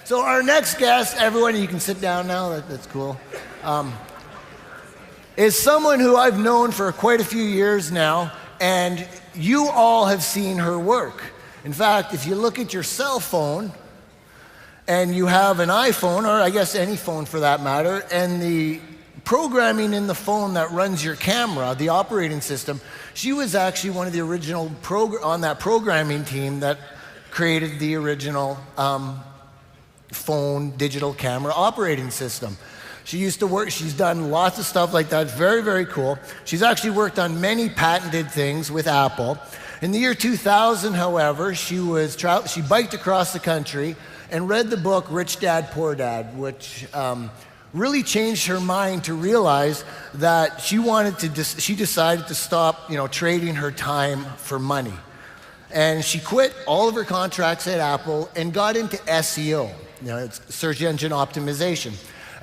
So our next guest, everyone, you can sit down now, that's cool, is someone who I've known for quite a few years now, and you all have seen her work. In fact, if you look at your cell phone, and you have an iPhone, or I guess any phone for that matter, and the programming in the phone that runs your camera, the operating system, she was actually one of the original on that programming team that created the original phone digital camera operating system. She used to work, she's done lots of stuff like that, very, very cool. She's actually worked on many patented things with Apple. In the year 2000, however, she biked across the country and read the book Rich Dad, Poor Dad, which really changed her mind to realize that she decided to stop, trading her time for money. And she quit all of her contracts at Apple and got into SEO, it's search engine optimization.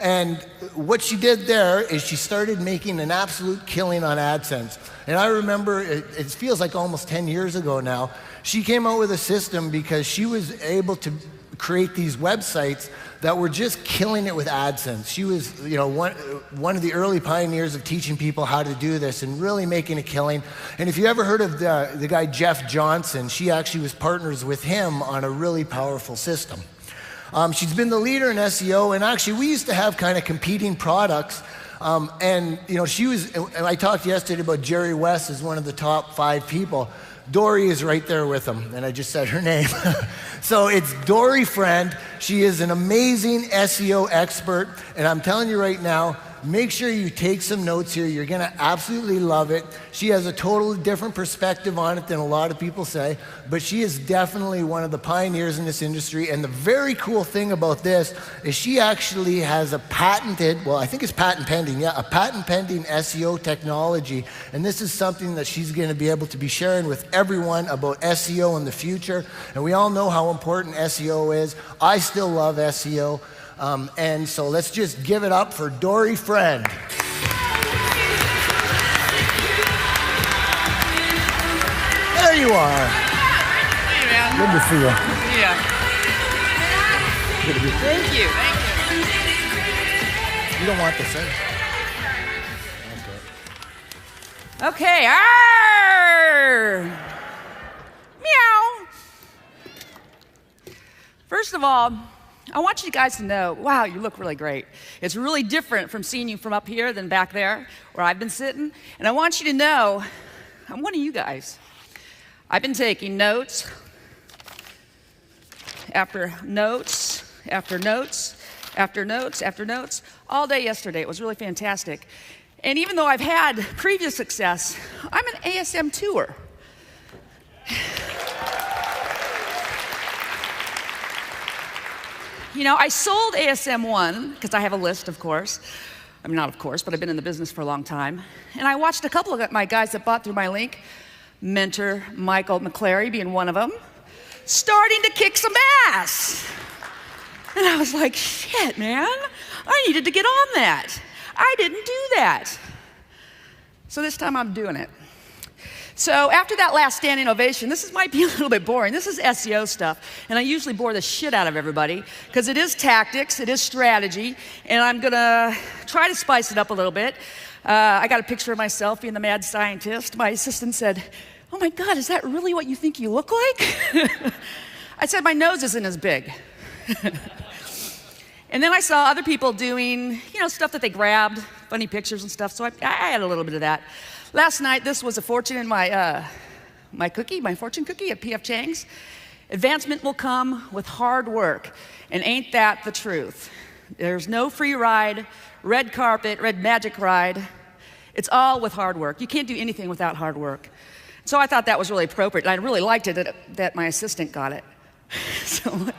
And what she did there is she started making an absolute killing on AdSense. And I remember, it feels like almost 10 years ago now, she came out with a system because she was able to create these websites that were just killing it with AdSense. She was, one of the early pioneers of teaching people how to do this and really making a killing. And if you ever heard of the guy Jeff Johnson, she actually was partners with him on a really powerful system. She's been the leader in SEO, and actually we used to have kind of competing products. And I talked yesterday about Jerry West as one of the top 5 people. Dori is right there with him, and I just said her name. So it's Dori Friend. She is an amazing SEO expert, and I'm telling you right now, make sure you take some notes here. You're gonna absolutely love it. She has a totally different perspective on it than a lot of people say, but she is definitely one of the pioneers in this industry. And the very cool thing about this is she actually has a patented, well, I think it's patent pending, a patent pending SEO technology. And this is something that she's gonna be able to be sharing with everyone about SEO in the future. And we all know how important SEO is. I still love SEO. And so let's just give it up for Dori Friend. There you are. Hey, man. Good to see you. Yeah. Thank you. Thank you. You don't want this, eh? Okay. Arr! Meow. First of all, I want you guys to know, wow, you look really great. It's really different from seeing you from up here than back there where I've been sitting. And I want you to know, I'm one of you guys. I've been taking notes after notes, after notes, after notes, after notes, all day yesterday. It was really fantastic. And even though I've had previous success, I'm an ASM tour. I sold ASM 1, because I have a list, of course. I mean, not of course, but I've been in the business for a long time. And I watched a couple of my guys that bought through my link, Mentor Michael McClary being one of them, starting to kick some ass. And I was like, shit, man, I needed to get on that. I didn't do that. So this time I'm doing it. So after that last standing ovation, might be a little bit boring. This is SEO stuff, and I usually bore the shit out of everybody because it is tactics, it is strategy, and I'm gonna try to spice it up a little bit. I got a picture of myself being the mad scientist. My assistant said, "Oh my God, is that really what you think you look like?" I said, "My nose isn't as big." And then I saw other people doing, stuff that they grabbed, funny pictures and stuff, so I had a little bit of that. Last night, this was a fortune in my fortune cookie at P.F. Chang's. Advancement will come with hard work, and ain't that the truth? There's no free ride, red carpet, red magic ride. It's all with hard work. You can't do anything without hard work. So I thought that was really appropriate, and I really liked it that my assistant got it. So I'm like,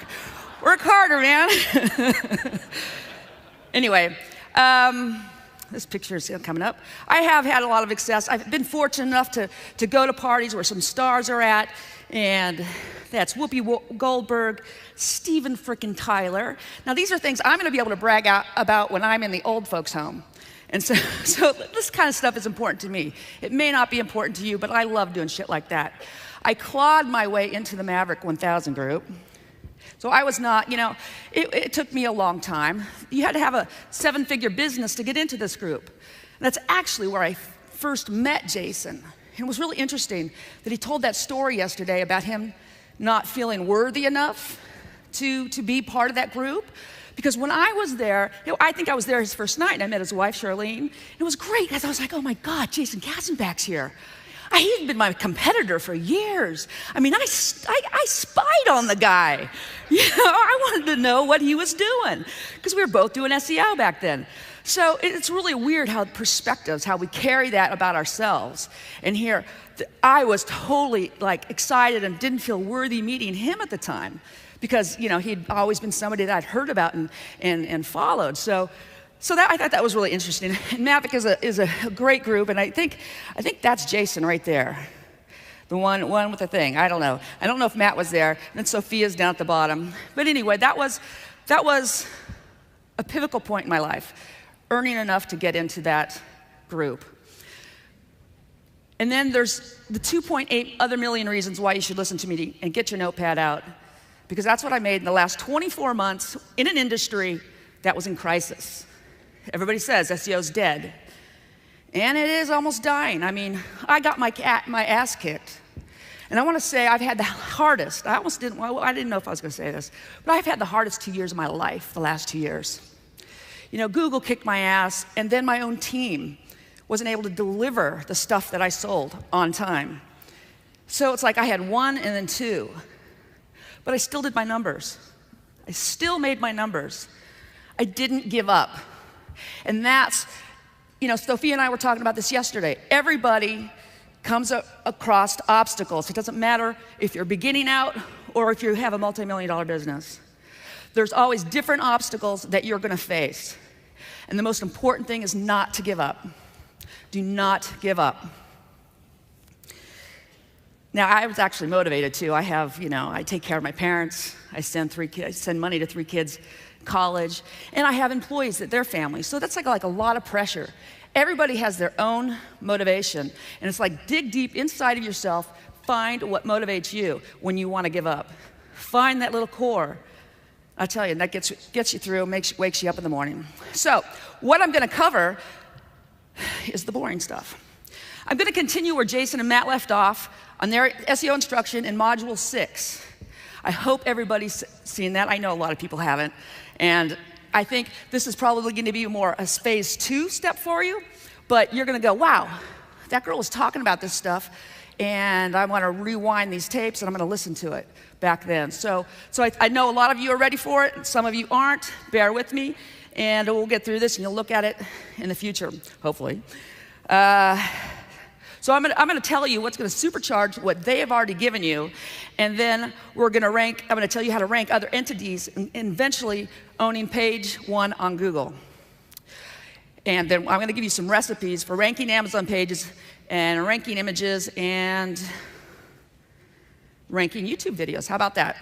work harder, man. Anyway, this picture is coming up. I have had a lot of success. I've been fortunate enough to go to parties where some stars are at, and that's Whoopi Goldberg, Steven frickin' Tyler. Now these are things I'm gonna be able to brag about when I'm in the old folks' home. And so this kind of stuff is important to me. It may not be important to you, but I love doing shit like that. I clawed my way into the Maverick 1000 group. So I was not, it took me a long time. You had to have a 7-figure business to get into this group. And that's actually where I first met Jason. And it was really interesting that he told that story yesterday about him not feeling worthy enough to be part of that group. Because when I was there, I think I was there his first night, and I met his wife, Charlene. And it was great, because I was like, oh my God, Jason Katzenbach's here. He'd been my competitor for years. I mean, I spied on the guy. I wanted to know what he was doing, because we were both doing SEO back then. So it's really weird how perspectives, how we carry that about ourselves. And here, I was totally excited and didn't feel worthy meeting him at the time, because he'd always been somebody that I'd heard about and followed. So I thought that was really interesting. And Mavic is a great group, and I think that's Jason right there, the one with the thing. I don't know if Matt was there, and then Sophia's down at the bottom. But anyway, that was a pivotal point in my life, earning enough to get into that group. And then there's the 2.8 other million reasons why you should listen to me, and get your notepad out, because that's what I made in the last 24 months in an industry that was in crisis. Everybody says SEO's dead, and it is almost dying. I mean, I got my ass kicked, and I want to say I've had the hardest. I didn't know if I was going to say this, but I've had the hardest 2 years of my life, the last 2 years. Google kicked my ass, and then my own team wasn't able to deliver the stuff that I sold on time. So it's like I had 1 and then 2, but I still did my numbers. I still made my numbers. I didn't give up. And that's, Sophia and I were talking about this yesterday. Everybody comes across obstacles. It doesn't matter if you're beginning out or if you have a multi-million-dollar business. There's always different obstacles that you're going to face. And the most important thing is not to give up. Do not give up. Now, I was actually motivated too. I take care of my parents. I send money to 3 kids college, and I have employees that their families. So that's like a lot of pressure. Everybody has their own motivation, and it's like dig deep inside of yourself, find what motivates you when you want to give up. Find that little core. I tell you, that gets you through, wakes you up in the morning. So what I'm going to cover is the boring stuff. I'm going to continue where Jason and Matt left off on their SEO instruction in Module 6. I hope everybody's seen that. I know a lot of people haven't. And I think this is probably going to be more a phase 2 step for you. But you're going to go, wow, that girl was talking about this stuff, and I want to rewind these tapes, and I'm going to listen to it back then. So I know a lot of you are ready for it. Some of you aren't. Bear with me, and we'll get through this, and you'll look at it in the future, hopefully. So I'm going to tell you what's going to supercharge what they have already given you, and then I'm going to tell you how to rank other entities and eventually owning page 1 on Google. And then I'm going to give you some recipes for ranking Amazon pages and ranking images and ranking YouTube videos. How about that?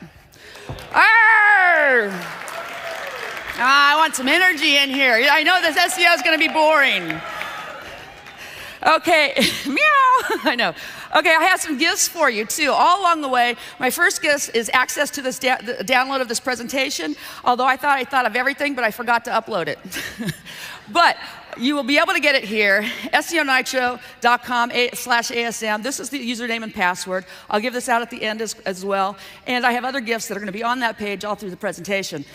I want some energy in here. I know this SEO is going to be boring. Okay, meow, I know. Okay, I have some gifts for you too, all along the way. My first gift is access to this download of this presentation, although I thought of everything, but I forgot to upload it. But you will be able to get it here, seonitro.com/ASM. This is the username and password. I'll give this out at the end as well. And I have other gifts that are going to be on that page all through the presentation.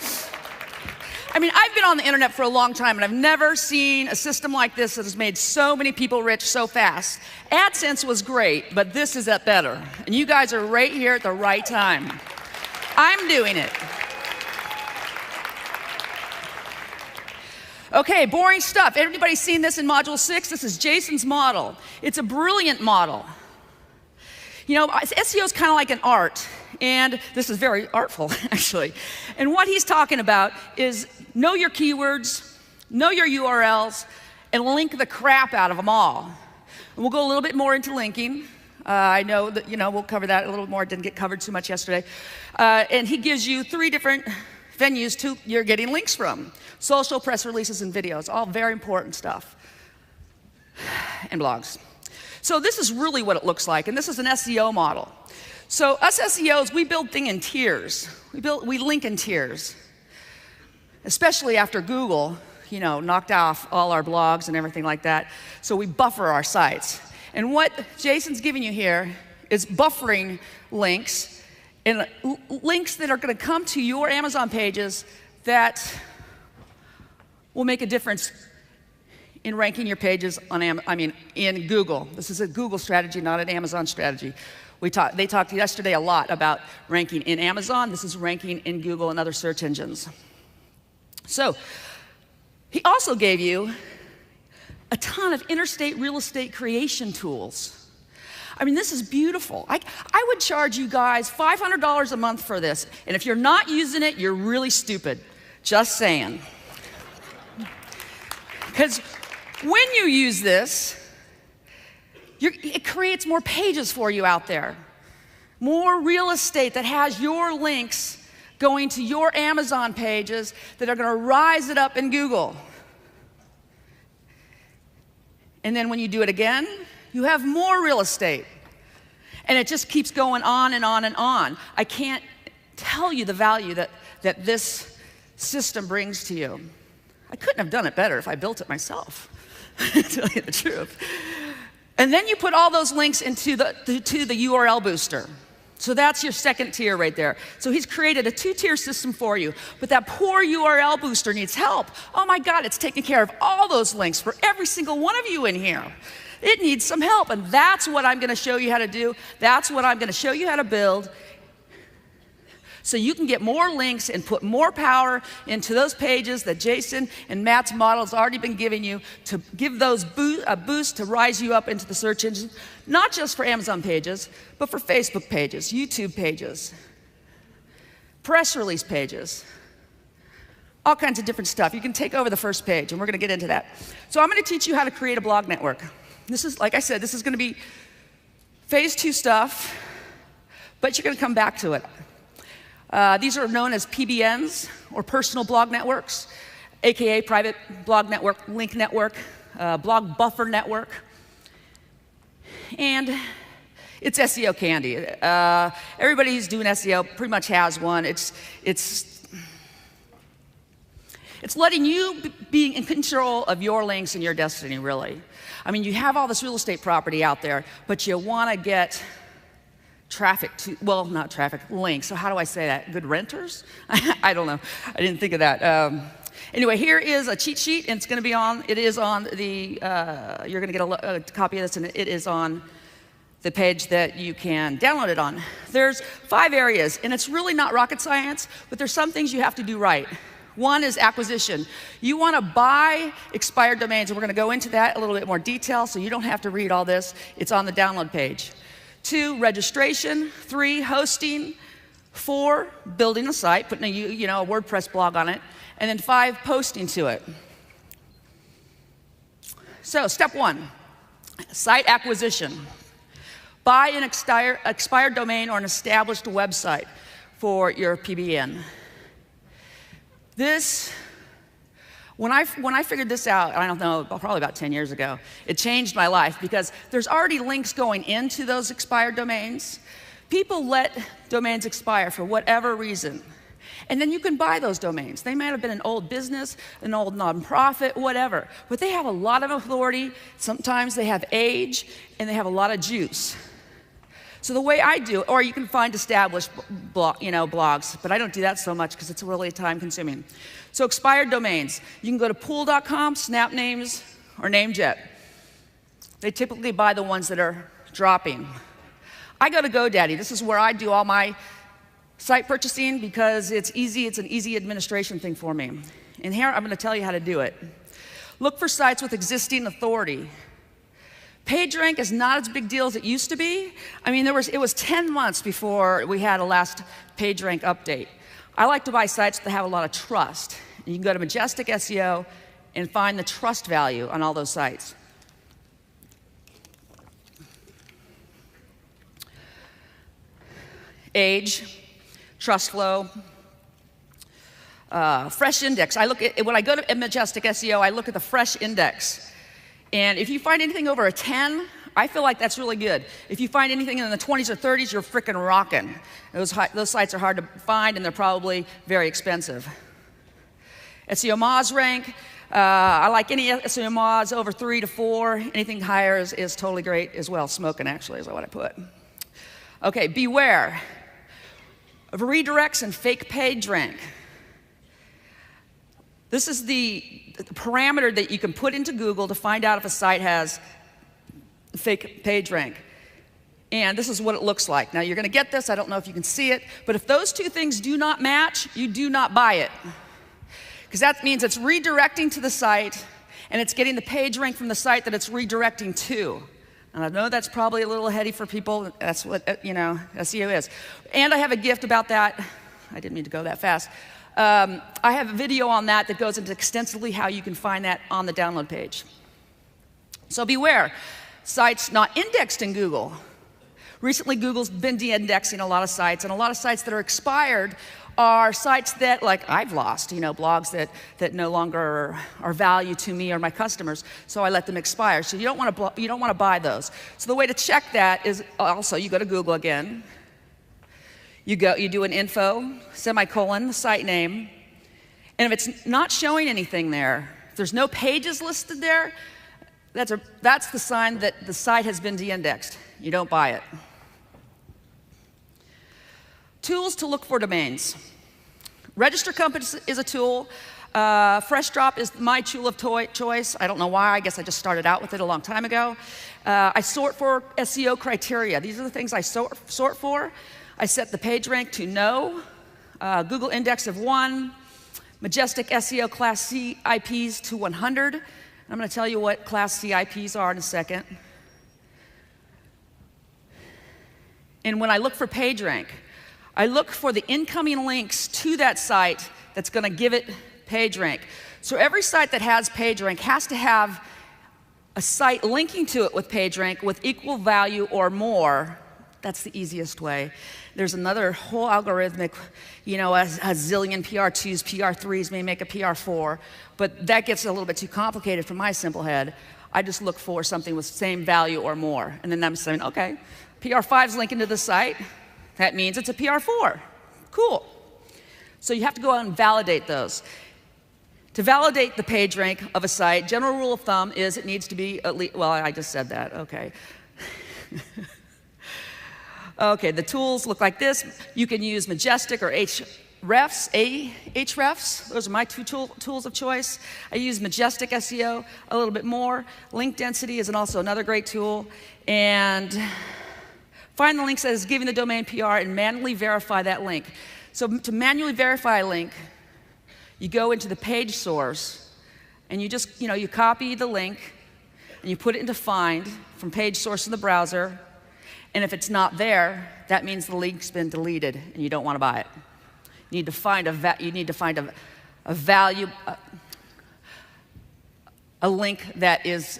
I mean, I've been on the internet for a long time, and I've never seen a system like this that has made so many people rich so fast. AdSense was great, but this is better. And you guys are right here at the right time. I'm doing it. Okay, boring stuff. Everybody's seen this in Module 6? This is Jason's model. It's a brilliant model. SEO is kind of like an art. And this is very artful, actually. And what he's talking about is know your keywords, know your URLs, and link the crap out of them all. And we'll go a little bit more into linking. I know that, we'll cover that a little more. It didn't get covered too much yesterday. And he gives you 3 different venues you're getting links from. Social, press releases, and videos. All very important stuff. And blogs. So this is really what it looks like. And this is an SEO model. So us SEOs, we build things in tiers. We link in tiers, especially after Google, knocked off all our blogs and everything like that. So we buffer our sites. And what Jason's giving you here is buffering links, and links that are going to come to your Amazon pages that will make a difference in ranking your pages on in Google. This is a Google strategy, not an Amazon strategy. They talked yesterday a lot about ranking in Amazon. This is ranking in Google and other search engines. So he also gave you a ton of interstate real estate creation tools. This is beautiful. I would charge you guys $500 a month for this. And if you're not using it, you're really stupid. Just saying. Because when you use this, it creates more pages for you out there. More real estate that has your links going to your Amazon pages that are going to rise it up in Google. And then when you do it again, you have more real estate. And it just keeps going on and on and on. I can't tell you the value that this system brings to you. I couldn't have done it better if I built it myself, to tell you the truth. And then you put all those links into the URL booster. So that's your second tier right there. So he's created a 2-tier system for you. But that poor URL booster needs help. Oh my God, it's taking care of all those links for every single one of you in here. It needs some help, and that's what I'm going to show you how to do. That's what I'm going to show you how to build, so you can get more links and put more power into those pages that Jason and Matt's model has already been giving you to give those a boost to rise you up into the search engine, not just for Amazon pages, but for Facebook pages, YouTube pages, press release pages, all kinds of different stuff. You can take over the first page, and we're going to get into that. So I'm going to teach you how to create a blog network. This is, like I said, this is going to be phase 2 stuff, but you're going to come back to it. These are known as PBNs, or personal blog networks, AKA private blog network, link network, blog buffer network. And it's SEO candy. Everybody who's doing SEO pretty much has one. It's letting you be in control of your links and your destiny, really. You have all this real estate property out there, but you want to get traffic to, well, not traffic, links. So how do I say that? Good renters? I don't know. I didn't think of that. Anyway, here is a cheat sheet, and it is on the, you're going to get a copy of this, and it is on the page that you can download it on. There's 5 areas, and it's really not rocket science, but there's some things you have to do right. One is acquisition. You want to buy expired domains, and we're going to go into that a little bit more detail, so you don't have to read all this. It's on the download page. 2, registration. 3, hosting. 4, building a site, putting a WordPress blog on it. And then 5, posting to it. So step 1, site acquisition. Buy an expired domain or an established website for your PBN. This, when I figured this out, I don't know, probably about 10 years ago, it changed my life because there's already links going into those expired domains. People let domains expire for whatever reason. And then you can buy those domains. They might have been an old business, an old nonprofit, whatever. But they have a lot of authority. Sometimes they have age, and they have a lot of juice. So the way I do it, or you can find established blogs, but I don't do that so much because it's really time consuming. So expired domains. You can go to pool.com, Snapnames, or Namejet. They typically buy the ones that are dropping. I go to GoDaddy. This is where I do all my site purchasing because it's easy. It's an easy administration thing for me. And here I'm going to tell you how to do it. Look for sites with existing authority. PageRank is not as big deal as it used to be. It was 10 months before we had a last PageRank update. I like to buy sites that have a lot of trust. And you can go to Majestic SEO and find the trust value on all those sites. Age, trust flow, fresh index. When I go to Majestic SEO, I look at the fresh index. And if you find anything over a 10, I feel like that's really good. If you find anything in the 20s or 30s, you're freaking rocking. Those sites are hard to find, and they're probably very expensive. SEO Moz rank, I like any SEO Moz over 3 to 4. Anything higher is totally great as well. Smoking, actually, is what I put. Okay, beware of redirects and fake page rank. This is the parameter that you can put into Google to find out if a site has fake page rank. And this is what it looks like. Now, you're going to get this. I don't know if you can see it. But if those two things do not match, you do not buy it. Because that means it's redirecting to the site, and it's getting the page rank from the site that it's redirecting to. And I know that's probably a little heady for people. That's what, SEO is. And I have a gift about that. I didn't mean to go that fast. I have a video on that goes into extensively how you can find that on the download page. So beware, sites not indexed in Google. Recently, Google's been de-indexing a lot of sites, and a lot of sites that are expired are sites that, like I've lost, blogs that no longer are value to me or my customers, so I let them expire. So you don't want to buy those. So the way to check that is also you go to Google again. You do an info, semicolon, the site name, and if it's not showing anything there, if there's no pages listed there, that's the sign that the site has been de-indexed. You don't buy it. Tools to look for domains. Register Compass is a tool. FreshDrop is my tool of choice. I don't know why. I guess I just started out with it a long time ago. I sort for SEO criteria. These are the things I sort for. I set the page rank to no, Google index of 1, Majestic SEO Class C IPs to 100. I'm going to tell you what Class C IPs are in a second. And when I look for page rank, I look for the incoming links to that site that's going to give it page rank. So every site that has page rank has to have a site linking to it with page rank with equal value or more. That's the easiest way. There's another whole algorithmic, a zillion PR2s, PR3s may make a PR4, but that gets a little bit too complicated for my simple head. I just look for something with same value or more. And then I'm saying, okay, PR5's linking to the site. That means it's a PR4. Cool. So you have to go out and validate those. To validate the page rank of a site, general rule of thumb is it needs to be at least, well, I just said that, okay. Okay, the tools look like this. You can use Majestic or Ahrefs. Those are my two tools of choice. I use Majestic SEO a little bit more. Link density is also another great tool. And find the link that is giving the domain PR and manually verify that link. So to manually verify a link, you go into the page source, and you just, you copy the link, and you put it into find from page source in the browser. And if it's not there, that means the link's been deleted, and you don't want to buy it. You need to find a value, a link that is,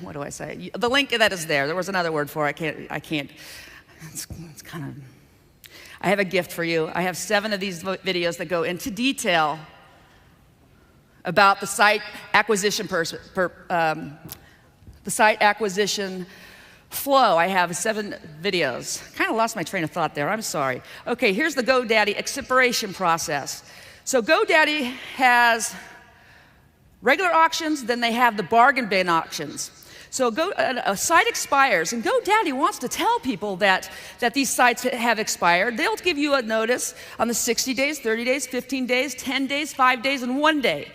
what do I say? The link that is there. There was another word for it. I can't. It's kind of. I have a gift for you. I have 7 of these videos that go into detail about the site acquisition the site acquisition flow. I have 7 videos. Kind of lost my train of thought there. I'm sorry. Okay, here's the GoDaddy expiration process. So GoDaddy has regular auctions, then they have the bargain bin auctions. So a site expires, and GoDaddy wants to tell people that these sites have expired. They'll give you a notice on the 60 days, 30 days, 15 days, 10 days, 5 days, and 1 day.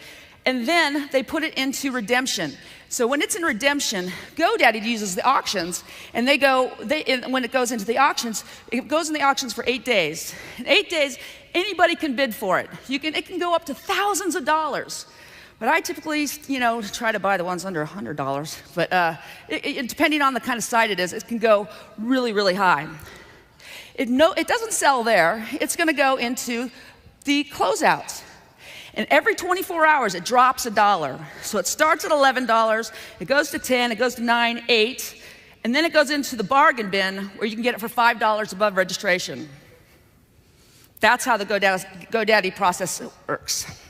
And then they put it into redemption. So when it's in redemption, GoDaddy uses the auctions, and when it goes into the auctions, it goes in the auctions for 8 days. In 8 days, anybody can bid for it. It can go up to thousands of dollars. But I typically, try to buy the ones under $100. But depending on the kind of site it is, it can go really, really high. It doesn't sell there. It's going to go into the closeouts. And every 24 hours, it drops $1. So it starts at $11, it goes to 10, it goes to 9, 8, and then it goes into the bargain bin where you can get it for $5 above registration. That's how the GoDaddy process works.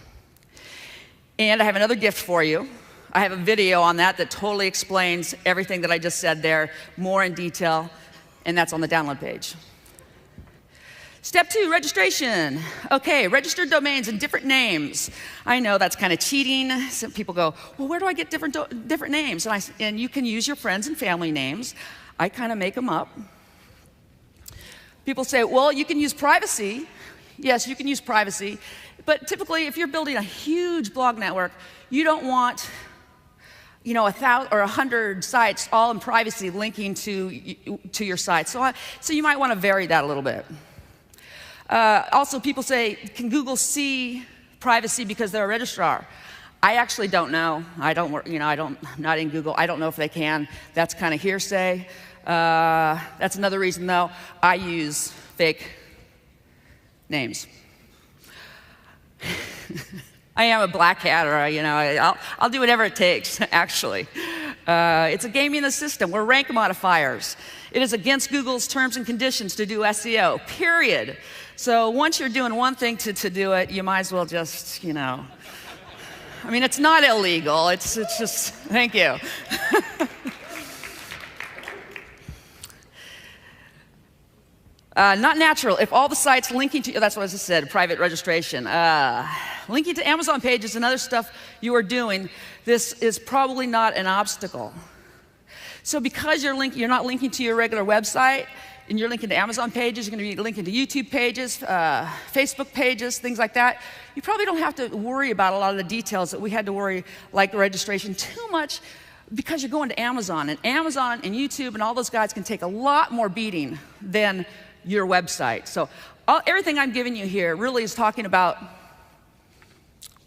And I have another gift for you. I have a video on that that totally explains everything that I just said there, more in detail, and that's on the download page. Step 2, registration. Okay, registered domains and different names. I know that's kind of cheating. Some people go, well, where do I get different names? And you can use your friends and family names. I kind of make them up. People say, well, you can use privacy. Yes, you can use privacy. But typically, if you're building a huge blog network, you don't want 1,000 or 100 sites all in privacy linking to your site. So you might want to vary that a little bit. Also, people say, can Google see privacy because they're a registrar? I actually don't know. I'm not in Google. I don't know if they can. That's kind of hearsay. That's another reason, though, I use fake names. I am a black hat, or I'll do whatever it takes, actually. It's a gaming the system. We're rank modifiers. It is against Google's terms and conditions to do SEO, period. So once you're doing one thing to do it, you might as well just, I mean, it's not illegal. It's just, thank you. Not natural. If all the sites linking to, that's what I just said, private registration. Linking to Amazon pages and other stuff you are doing, this is probably not an obstacle. So because you're not linking to your regular website, and you're linking to Amazon pages, you're going to be linking to YouTube pages, Facebook pages, things like that, you probably don't have to worry about a lot of the details that we had to worry, like the registration, too much, because you're going to Amazon. And Amazon and YouTube and all those guys can take a lot more beating than your website. So everything I'm giving you here really is talking about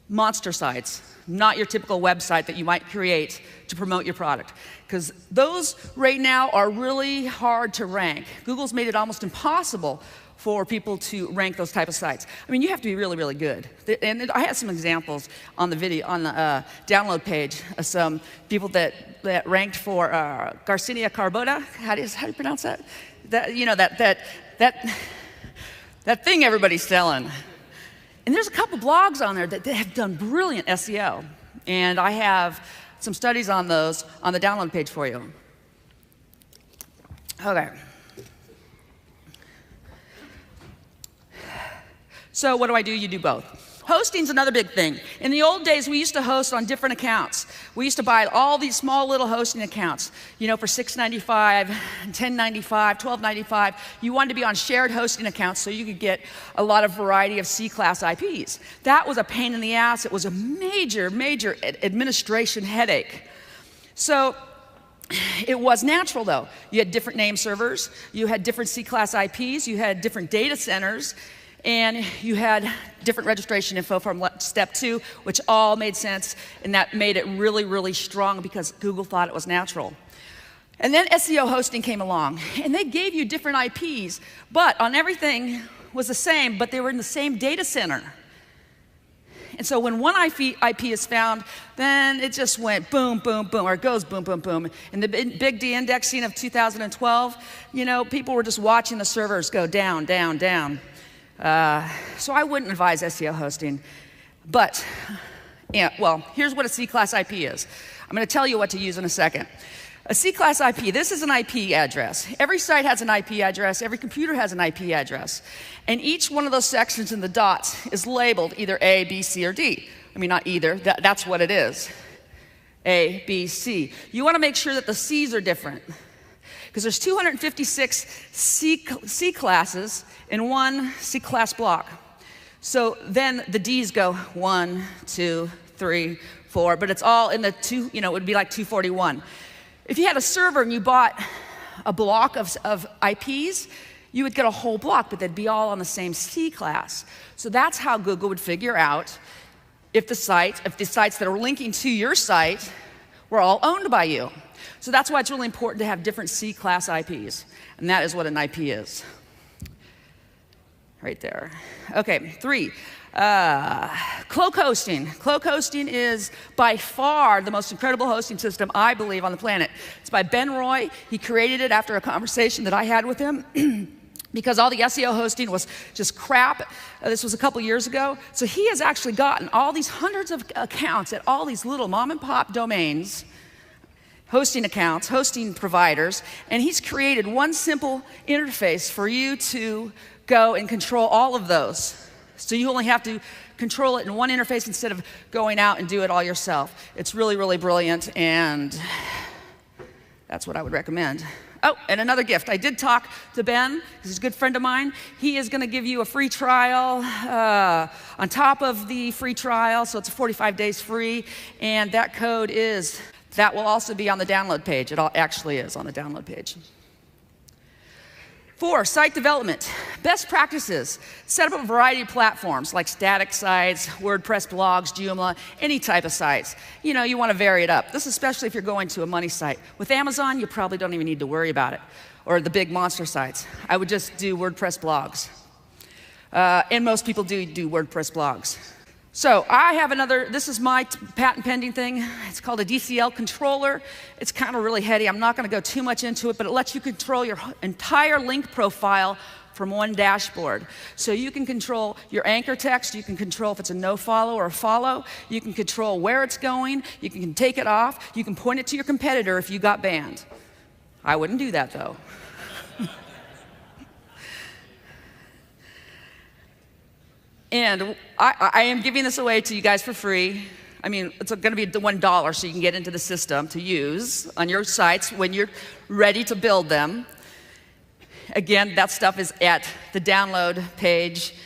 monster sites, not your typical website that you might create to promote your product. Because those right now are really hard to rank. Google's made it almost impossible for people to rank those type of sites. I mean, you have to be really, really good. And I have some examples on the video, on the download page of some people that ranked for Garcinia carbota. How do you pronounce that? That thing everybody's selling. And there's a couple blogs on there that have done brilliant SEO. And I have some studies on those on the download page for you. Okay. So what do? You do both. Hosting's another big thing. In the old days, we used to host on different accounts. We used to buy all these small little hosting accounts, for $6.95, $10.95, $12.95. You wanted to be on shared hosting accounts so you could get a lot of variety of C-class IPs. That was a pain in the ass. It was a major, major administration headache. So it was natural, though. You had different name servers. You had different C-class IPs. You had different data centers. And you had different registration info from step 2, which all made sense, and that made it really, really strong because Google thought it was natural. And then SEO hosting came along, and they gave you different IPs, but on everything was the same, but they were in the same data center. And so when one IP is found, then it just went boom, boom, boom, or it goes boom, boom, boom. In the big de-indexing of 2012, people were just watching the servers go down, down, down. So I wouldn't advise SEO hosting, but here's what a C-class IP is. I'm going to tell you what to use in a second. A C-class IP, this is an IP address. Every site has an IP address, every computer has an IP address, and each one of those sections in the dots is labeled either A, B, C, or D. I mean, not either, that's what it is. A, B, C. You want to make sure that the C's are different, because there's 256 C classes in one C-class block. So then the D's go 1, 2, 3, 4, but it's all in the it would be like 241. If you had a server and you bought a block of IPs, you would get a whole block, but they'd be all on the same C class. So that's how Google would figure out if the sites that are linking to your site were all owned by you. So that's why it's really important to have different C-class IPs, and that is what an IP is. Right there. Okay, 3, cloak hosting. Cloak hosting is by far the most incredible hosting system, I believe, on the planet. It's by Ben Roy. He created it after a conversation that I had with him. because all the SEO hosting was just crap. This was a couple years ago. So he has actually gotten all these hundreds of accounts at all these little mom and pop domains, hosting accounts, hosting providers, and he's created one simple interface for you to go and control all of those. So you only have to control it in one interface instead of going out and do it all yourself. It's really, really brilliant, and that's what I would recommend. Oh, and another gift. I did talk to Ben, because he's a good friend of mine. He is going to give you a free trial on top of the free trial, so it's 45 days free, and that code is, that will also be on the download page. It all actually is on the download page. 4, site development. Best practices. Set up a variety of platforms like static sites, WordPress blogs, Joomla, any type of sites. You know, you want to vary it up. This is especially if you're going to a money site. With Amazon, you probably don't even need to worry about it, or the big monster sites. I would just do WordPress blogs. And most people do WordPress blogs. So I have another, this is my patent pending thing. It's called a DCL controller. It's kind of really heady. I'm not going to go too much into it, but it lets you control your entire link profile from one dashboard. So you can control your anchor text. You can control if it's a no follow or a follow. You can control where it's going. You can take it off. You can point it to your competitor if you got banned. I wouldn't do that, though. And I am giving this away to you guys for free. I mean, it's going to be $1 so you can get into the system to use on your sites when you're ready to build them. Again, that stuff is at the download page.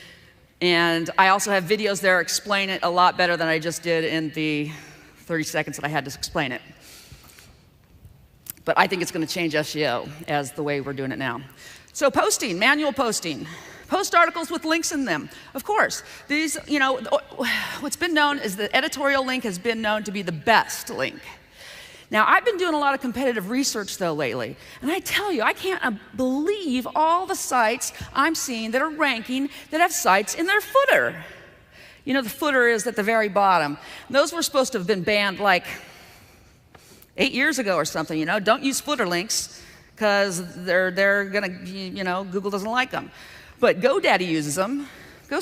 And I also have videos there explain it a lot better than I just did in the 30 seconds that I had to explain it. But I think it's going to change SEO as the way we're doing it now. So posting, manual posting. Post articles with links in them. Of course, these, you know, what's been known is the editorial link has been known to be the best link. Now, I've been doing a lot of competitive research, though, lately. And I tell you, I can't believe all the sites I'm seeing that are ranking that have sites in their footer. You know, the footer is at the very bottom. And those were supposed to have been banned like 8 years ago or something, you know. Don't use footer links because they're going to, you know, Google doesn't like them. But GoDaddy uses them. Go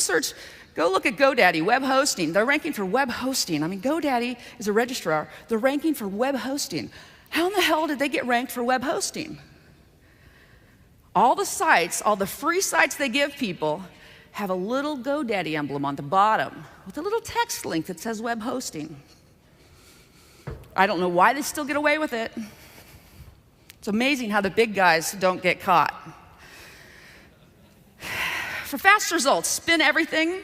look at GoDaddy, web hosting. They're ranking for web hosting. I mean, GoDaddy is a registrar. They're ranking for web hosting. How in the hell did they get ranked for web hosting? All the sites, all the free sites they give people have a little GoDaddy emblem on the bottom with a little text link that says web hosting. I don't know why they still get away with it. It's amazing how the big guys don't get caught. For fast results, spin everything,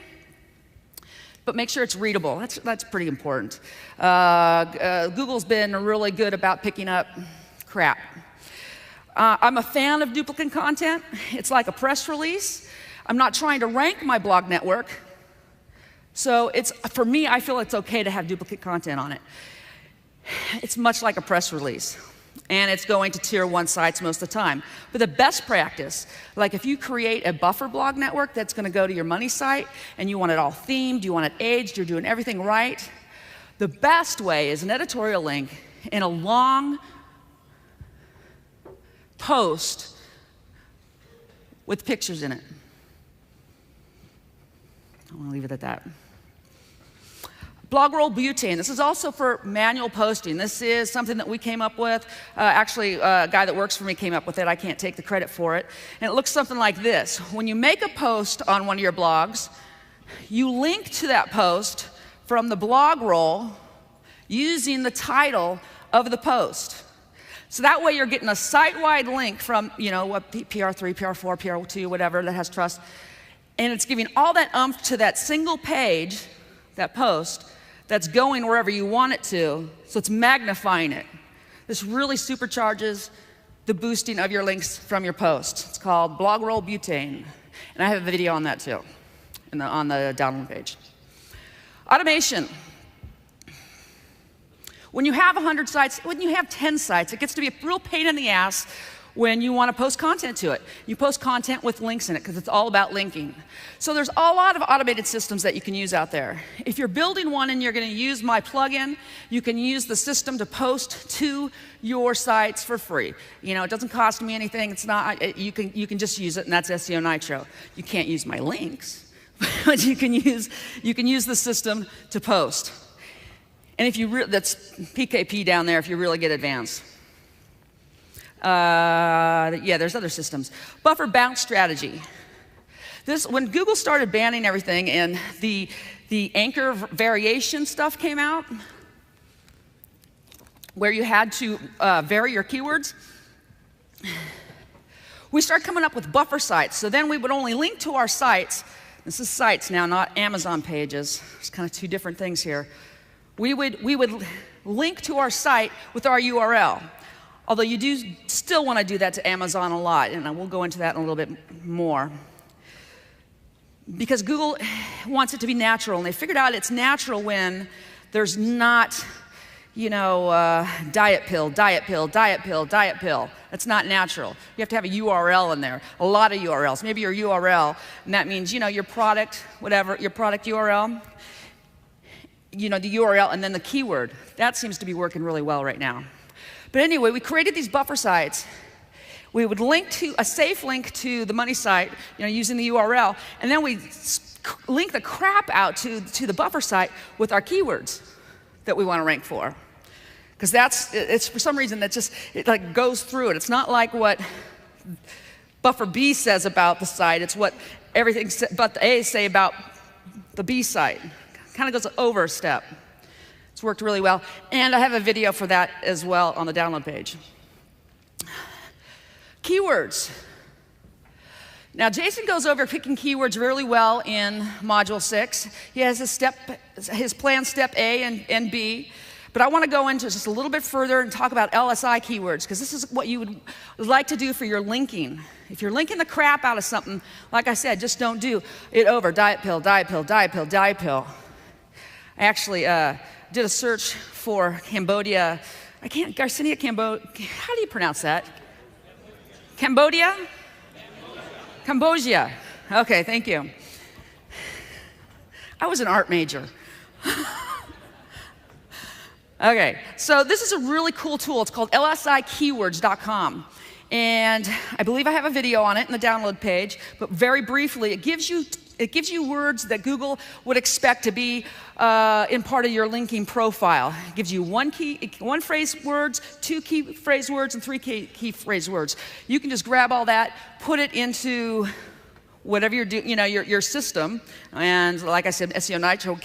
but make sure it's readable. That's pretty important. Google's been really good about picking up crap. I'm a fan of duplicate content. It's like a press release. I'm not trying to rank my blog network. So for me, I feel it's okay to have duplicate content on it. It's much like a press release. And it's going to tier 1 sites most of the time. But the best practice, like if you create a buffer blog network that's going to go to your money site, and you want it all themed, you want it aged, you're doing everything right, the best way is an editorial link in a long post with pictures in it. I want to leave it at that. Blog roll butane. This is also for manual posting. This is something that we came up with. Actually, a guy that works for me came up with it. I can't take the credit for it. And it looks something like this. When you make a post on one of your blogs, you link to that post from the blog roll using the title of the post. So that way you're getting a site-wide link from, you know, what, PR3, PR4, PR2, whatever that has trust. And it's giving all that oomph to that single page, that post, that's going wherever you want it to, so it's magnifying it. This really supercharges the boosting of your links from your post. It's called blog roll butane. And I have a video on that too, on the download page. Automation. When you have 100 sites, when you have 10 sites, it gets to be a real pain in the ass when you want to post content to it. You post content with links in it because it's all about linking. So there's a lot of automated systems that you can use out there. If you're building one and you're going to use my plugin, you can use the system to post to your sites for free. You know, it doesn't cost me anything. It's not. You can just use it, and that's SEO Nitro. You can't use my links, but you can use the system to post. And if you that's PKP down there if you really get advanced. Yeah, there's other systems. Buffer bounce strategy. When Google started banning everything and the anchor variation stuff came out, where you had to vary your keywords, we started coming up with buffer sites. So then we would only link to our sites. This is sites now, not Amazon pages. There's kind of two different things here. We would link to our site with our URL. Although you do still want to do that to Amazon a lot, and we'll go into that in a little bit more. Because Google wants it to be natural, and they figured out it's natural when there's not, you know, diet pill, diet pill, diet pill, diet pill. That's not natural. You have to have a URL in there, a lot of URLs. Maybe your URL, and that means, you know, your product, whatever, your product URL, you know, the URL, and then the keyword. That seems to be working really well right now. But anyway, we created these buffer sites. We would link to a safe link to the money site, you know, using the URL, and then we link the crap out to the buffer site with our keywords that we want to rank for. Because it's for some reason it like goes through it. It's not like what buffer B says about the site. It's what everything but the A say about the B site. Kind of goes over a step. It's worked really well, and I have a video for that as well on the download page. Keywords. Now, Jason goes over picking keywords really well in Module 6. He has his plan step A and B, but I want to go into just a little bit further and talk about LSI keywords, because this is what you would like to do for your linking. If you're linking the crap out of something, like I said, just don't do it over diet pill, diet pill, diet pill, diet pill. I actually did a search for Cambodia. Garcinia, Cambodia. How do you pronounce that? Cambodia? Cambodia. Okay, thank you. I was an art major. Okay, so this is a really cool tool. It's called lsikeywords.com. And I believe I have a video on it in the download page, but very briefly, it gives you words that Google would expect to be in part of your linking profile. It gives you one phrase words, two key phrase words, and three key phrase words. You can just grab all that, put it into whatever you're doing, you know, your system. And like I said, SEO Nitro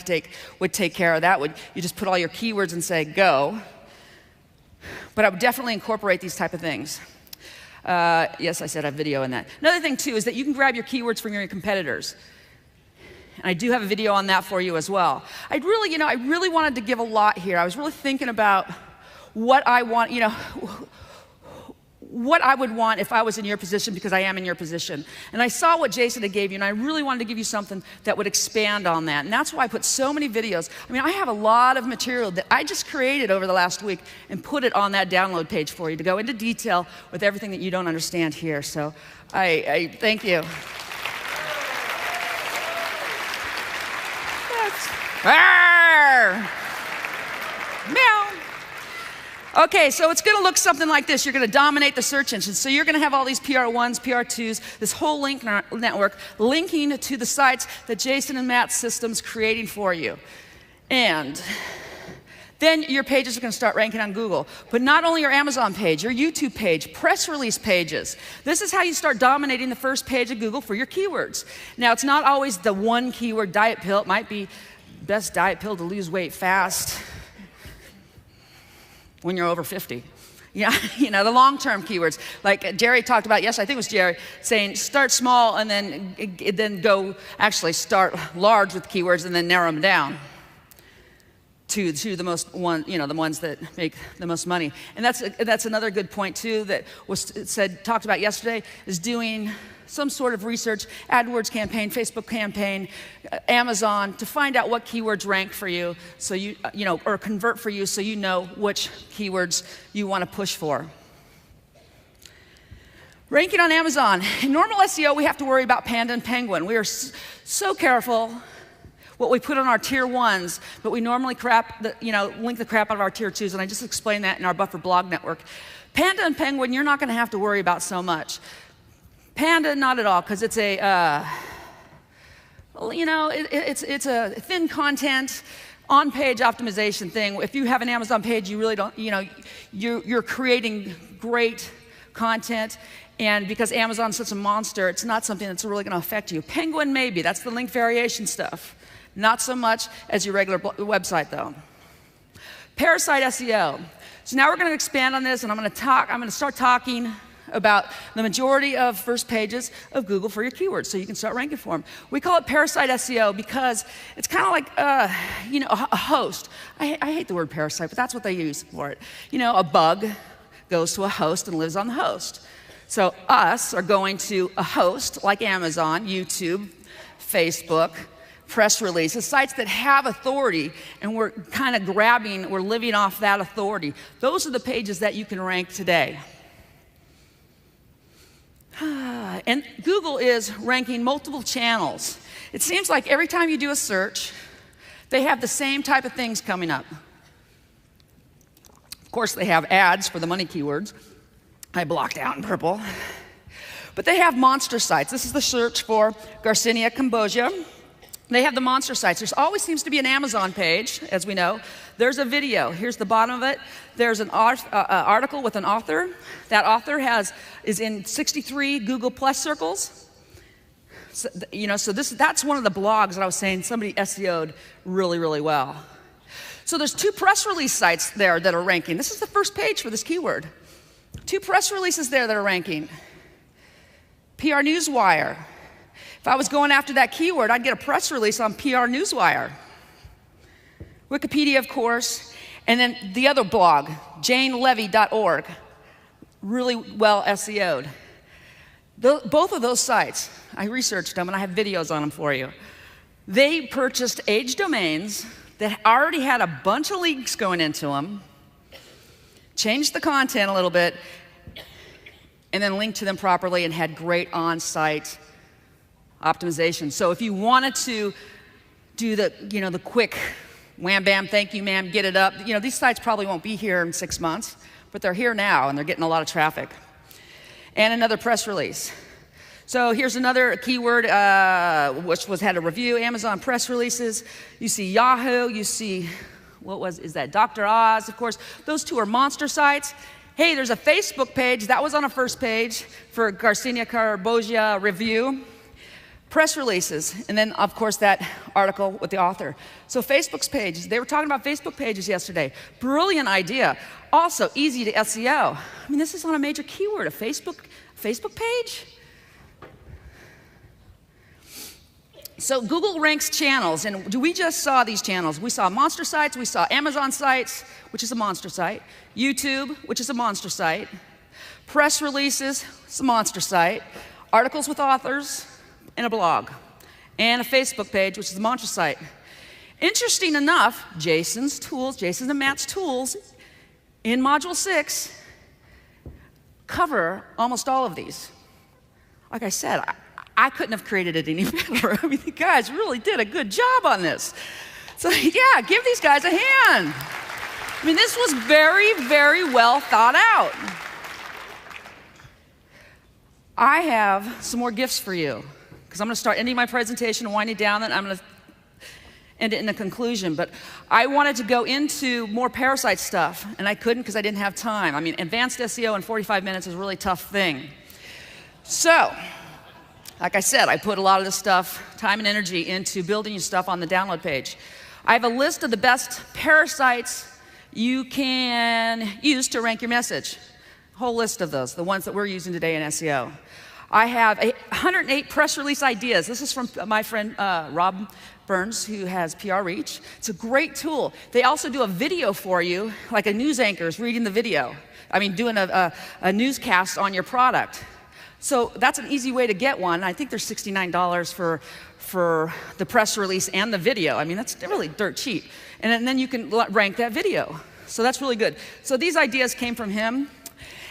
would take care of that. You just put all your keywords and say go. But I would definitely incorporate these type of things. Yes, I said I have video in that. Another thing too is that you can grab your keywords from your competitors. And I do have a video on that for you as well. I really wanted to give a lot here. I was really thinking about what I want, what I would want if I was in your position, because I am in your position. And I saw what Jason had gave you, and I really wanted to give you something that would expand on that. And that's why I put so many videos. I mean, I have a lot of material that I just created over the last week and put it on that download page for you to go into detail with everything that you don't understand here. So I thank you. Meow. Okay, so it's going to look something like this. You're going to dominate the search engine. So you're going to have all these PR1s, PR2s, this whole link network linking to the sites that Jason and Matt's system's creating for you. And then your pages are going to start ranking on Google. But not only your Amazon page, your YouTube page, press release pages. This is how you start dominating the first page of Google for your keywords. Now, it's not always the one keyword diet pill. It might be best diet pill to lose weight fast when you're over 50. Yeah, the long-term keywords. Like Jerry talked about, yes, I think it was Jerry, saying start small and then go actually start large with keywords and then narrow them down to the the ones that make the most money. And that's another good point too that was talked about yesterday, is doing some sort of research, AdWords campaign, Facebook campaign, Amazon, to find out what keywords rank for you, so or convert for you, so you know which keywords you want to push for. Ranking on Amazon. In normal SEO, we have to worry about Panda and Penguin. We are so careful what we put on our tier 1s, but we normally link the crap out of our tier 2s, and I just explained that in our Buffer blog network. Panda and Penguin, you're not going to have to worry about so much. Panda, not at all, because it's a, it's a thin content, on-page optimization thing. If you have an Amazon page, you really don't, you're creating great content, and because Amazon's such a monster, it's not something that's really going to affect you. Penguin, maybe. That's the link variation stuff. Not so much as your regular website, though. Parasite SEO. So now we're going to expand on this, and I'm going to start talking about the majority of first pages of Google for your keywords, so you can start ranking for them. We call it parasite SEO because it's kind of like, a host. I hate the word parasite, but that's what they use for it. A bug goes to a host and lives on the host. So us are going to a host like Amazon, YouTube, Facebook, press releases, sites that have authority, and we're kind of we're living off that authority. Those are the pages that you can rank today. And Google is ranking multiple channels. It seems like every time you do a search, they have the same type of things coming up. Of course, they have ads for the money keywords. I blocked out in purple. But they have monster sites. This is the search for Garcinia cambogia. They have the monster sites. There always seems to be an Amazon page, as we know. There's a video. Here's the bottom of it. There's an article with an author. That author is in 63 Google Plus circles. So, that's one of the blogs that I was saying somebody SEO'd really, really well. So there's 2 press release sites there that are ranking. This is the first page for this keyword. 2 press releases there that are ranking. PR Newswire. If I was going after that keyword, I'd get a press release on PR Newswire. Wikipedia, of course, and then the other blog, janelevy.org, really well SEO'd. Both of those sites, I researched them and I have videos on them for you. They purchased age domains that already had a bunch of links going into them, changed the content a little bit, and then linked to them properly and had great on-site optimization. So if you wanted to do the quick wham bam, thank you ma'am, get it up, these sites probably won't be here in 6 months, but they're here now and they're getting a lot of traffic. And another press release. So here's another keyword which had a review, Amazon press releases. You see Yahoo, you see, is that Dr. Oz, of course. Those 2 are monster sites. Hey, there's a Facebook page, that was on a first page for Garcinia cambogia review. Press releases, and then, of course, that article with the author. So Facebook's pages, they were talking about Facebook pages yesterday. Brilliant idea. Also, easy to SEO. I mean, this is on a major keyword, a Facebook page. So Google ranks channels, and we just saw these channels. We saw monster sites, we saw Amazon sites, which is a monster site, YouTube, which is a monster site, press releases, it's a monster site, articles with authors, and a blog, and a Facebook page, which is a monster site. Interesting enough, Jason's and Matt's tools in Module 6 cover almost all of these. Like I said, I couldn't have created it any better. I mean, the guys really did a good job on this. So yeah, give these guys a hand. I mean, this was very, very well thought out. I have some more gifts for you, because I'm going to start ending my presentation and winding down, and I'm going to end it in a conclusion. But I wanted to go into more parasite stuff, and I couldn't because I didn't have time. I mean, advanced SEO in 45 minutes is a really tough thing. So, like I said, I put a lot of this stuff, time and energy, into building your stuff on the download page. I have a list of the best parasites you can use to rank your message. A whole list of those, the ones that we're using today in SEO. I have 108 press release ideas. This is from my friend Rob Burns, who has PR Reach. It's a great tool. They also do a video for you, like a news anchor is reading the video. I mean, doing a newscast on your product. So that's an easy way to get one. I think they're $69 for the press release and the video. I mean, that's really dirt cheap. And then you can rank that video. So that's really good. So these ideas came from him.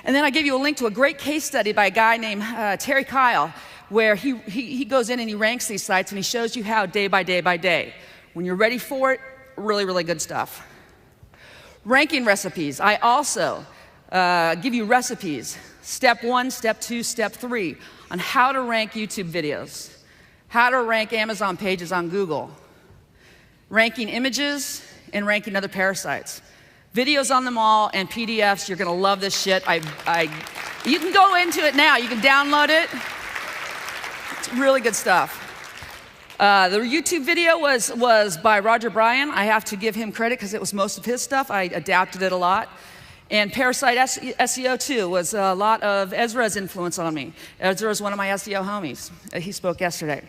And then I give you a link to a great case study by a guy named Terry Kyle, where he goes in and he ranks these sites and he shows you how day by day by day. When you're ready for it, really, really good stuff. Ranking recipes. I also give you recipes, step 1, step 2, step 3, on how to rank YouTube videos, how to rank Amazon pages on Google, ranking images, and ranking other parasites. Videos on them all and PDFs. You're gonna love this shit. You can go into it now. You can download it. It's really good stuff. The YouTube video was by Roger Bryan. I have to give him credit because it was most of his stuff. I adapted it a lot. And Parasite SEO too was a lot of Ezra's influence on me. Ezra is one of my SEO homies. He spoke yesterday.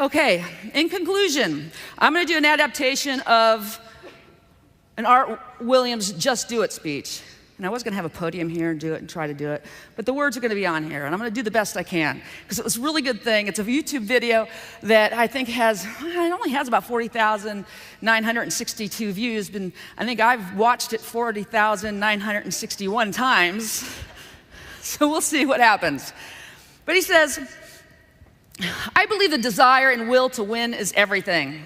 Okay, in conclusion, I'm gonna do an adaptation of an Art Williams Just Do It speech. And I was gonna have a podium here and do it and try to do it, but the words are gonna be on here, and I'm gonna do the best I can, because it was a really good thing. It's a YouTube video that I think it only has about 40,962 views, and I think I've watched it 40,961 times, so we'll see what happens. But he says, I believe the desire and will to win is everything.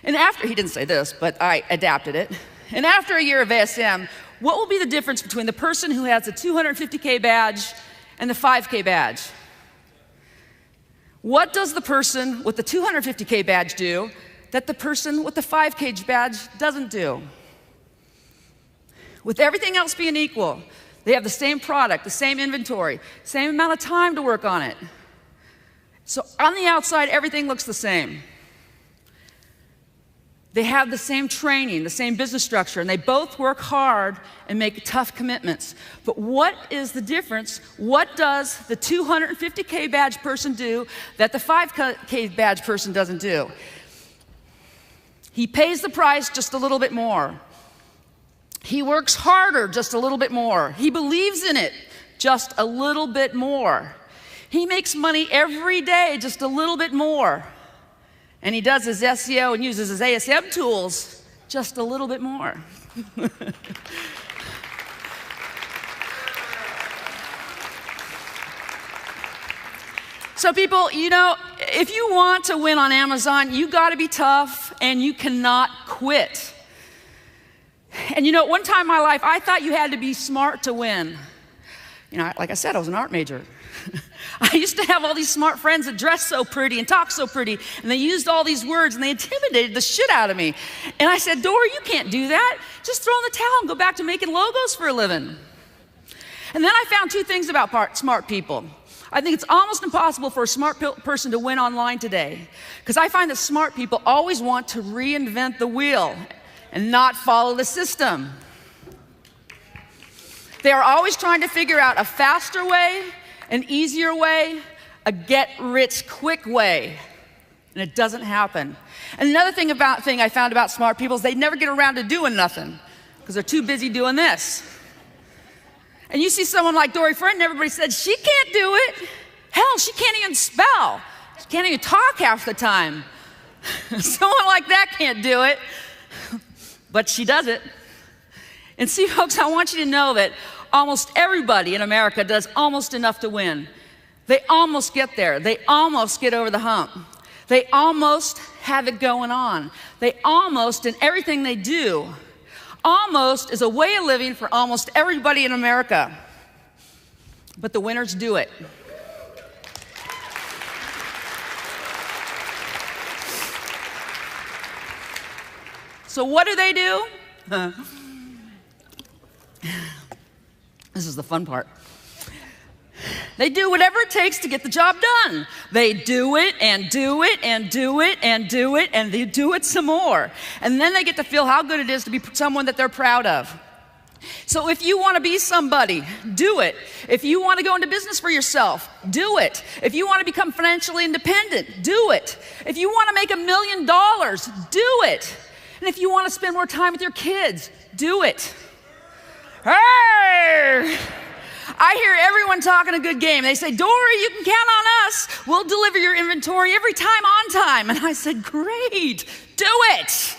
And after, he didn't say this, but I adapted it. And after a year of ASM, what will be the difference between the person who has a 250K badge and the 5K badge? What does the person with the 250K badge do that the person with the 5K badge doesn't do? With everything else being equal, they have the same product, the same inventory, same amount of time to work on it. So on the outside, everything looks the same. They have the same training, the same business structure, and they both work hard and make tough commitments. But what is the difference? What does the 250K badge person do that the 5K badge person doesn't do? He pays the price just a little bit more. He works harder just a little bit more. He believes in it just a little bit more. He makes money every day just a little bit more. And he does his SEO and uses his ASM tools just a little bit more. So people, you know, if you want to win on Amazon, you gotta be tough and you cannot quit. And you know, one time in my life, I thought you had to be smart to win. You know, like I said, I was an art major. I used to have all these smart friends that dressed so pretty and talked so pretty, and they used all these words, and they intimidated the shit out of me. And I said, Dori, you can't do that. Just throw in the towel and go back to making logos for a living. And then I found two things about smart people. I think it's almost impossible for a smart person to win online today, because I find that smart people always want to reinvent the wheel and not follow the system. They are always trying to figure out a faster way, an easier way, a get-rich-quick way, and it doesn't happen. And another thing I found about smart people is they never get around to doing nothing because they're too busy doing this. And you see someone like Dori Friend, and everybody said, she can't do it. Hell, she can't even spell. She can't even talk half the time. Someone like that can't do it, but she does it. And see, folks, I want you to know that almost everybody in America does almost enough to win. They almost get there. They almost get over the hump. They almost have it going on. They almost, in everything they do, almost is a way of living for almost everybody in America. But the winners do it. So what do they do? This is the fun part. They do whatever it takes to get the job done. They do it and do it and do it and do it and they do it some more. And then they get to feel how good it is to be someone that they're proud of. So if you want to be somebody, do it. If you want to go into business for yourself, do it. If you want to become financially independent, do it. If you want to make $1 million, do it. And if you want to spend more time with your kids, do it. Hey! I hear everyone talking a good game. They say, Dori, you can count on us. We'll deliver your inventory every time on time. And I said, great, do it.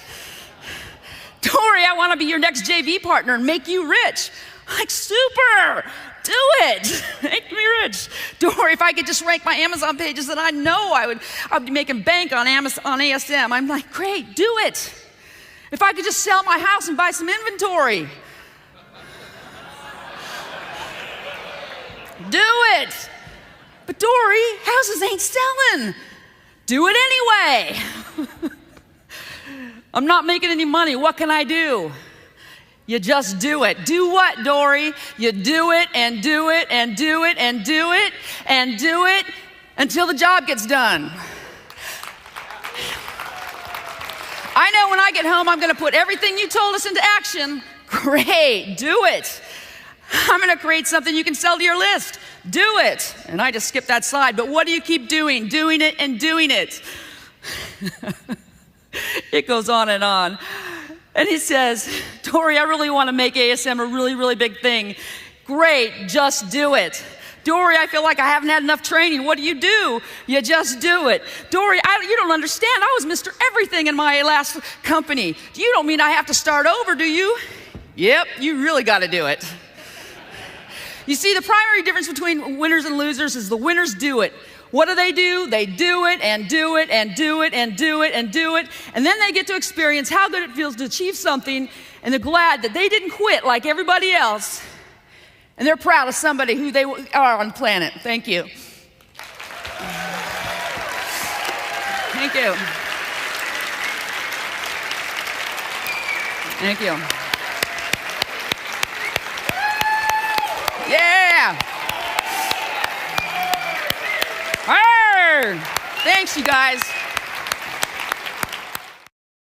Dori, I want to be your next JV partner and make you rich. Like, super, do it, make me rich. Dori, if I could just rank my Amazon pages, then I know I'd be making bank on ASM. I'm like, great, do it. If I could just sell my house and buy some inventory. Do it. But Dori, houses ain't selling. Do it anyway. I'm not making any money. What can I do? You just do it. Do what, Dori? You do it and do it and do it and do it and do it until the job gets done. I know when I get home, I'm going to put everything you told us into action. Great, do it. I'm going to create something you can sell to your list. Do it. And I just skipped that slide. But what do you keep doing? Doing it and doing it. It goes on and on. And he says, Dori, I really want to make ASM a really, really big thing. Great, just do it. Dori, I feel like I haven't had enough training. What do? You just do it. Dori, you don't understand. I was Mr. Everything in my last company. You don't mean I have to start over, do you? Yep, you really got to do it. You see, the primary difference between winners and losers is the winners do it. What do? They do it and do it and do it and do it and do it. And then they get to experience how good it feels to achieve something, and they're glad that they didn't quit like everybody else. And they're proud of somebody who they are on the planet. Thank you. Thank you. Thank you. Yeah. Hey. Thanks, you guys.